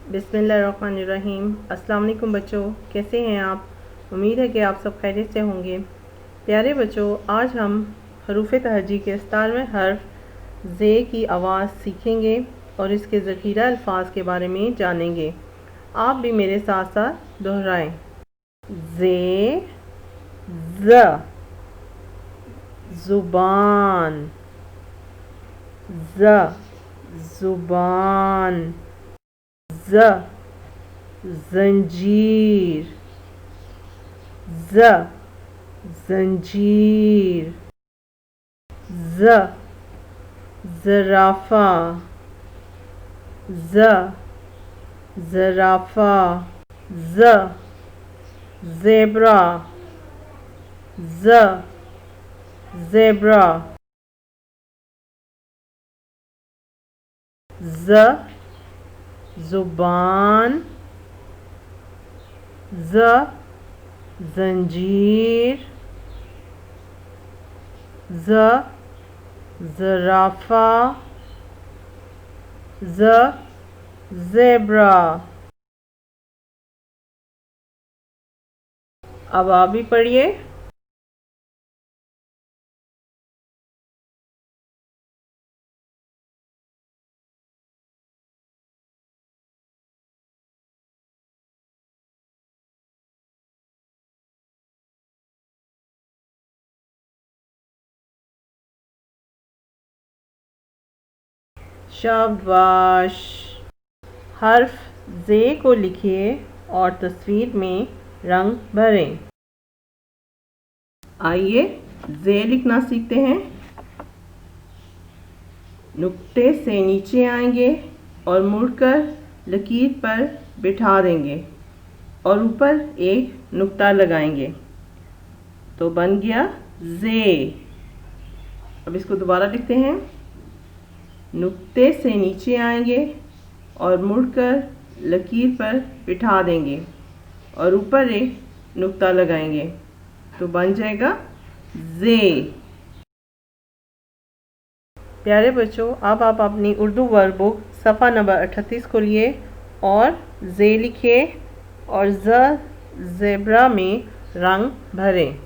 बिस्मिल्लाहिर्रहमानिर्रहीम। अस्सलाम वालेकुम बच्चों, कैसे हैं आप? उम्मीद है कि आप सब खैरियत से होंगे। प्यारे बच्चों, आज हम हरूफ तहजी के 17वें हर्फ ज़े की आवाज़ सीखेंगे और इसके ज़ख़ीरा अल्फाज के बारे में जानेंगे। आप भी मेरे साथ साथ दोहराएं। ज़े, ज़, ज़ुबान, ज़, ज़ुबान, ज़, ज़ंजीर, ज़, ज़ंजीर, ज़, ज़राफ़ा, ज़, ज़राफ़ा, ज़, ज़ेब्रा, ज़, ज़ेब्रा, ज़, ज़ुबान, ज़, ज़ंजीर, ज़, ज़राफ़ा, ज़, ज़ेब्रा। अब आप भी पढ़िए। शाबाश। हर्फ ज़े को लिखिए और तस्वीर में रंग भरें। आइए ज़े लिखना सीखते हैं। नुक्ते से नीचे आएंगे और मुड़कर लकीर पर बिठा देंगे और ऊपर एक नुक्ता लगाएंगे तो बन गया ज़े। अब इसको दोबारा लिखते हैं। नुक्ते से नीचे आएंगे और मुड़कर लकीर पर बिठा देंगे और ऊपर एक नुक्ता लगाएंगे तो बन जाएगा ज़े। प्यारे बच्चों, अब आप अपनी उर्दू वर्ड बुक सफ़ा नंबर 38 खोलिए और ज़े लिखिए और ज़ेब्रा में रंग भरें।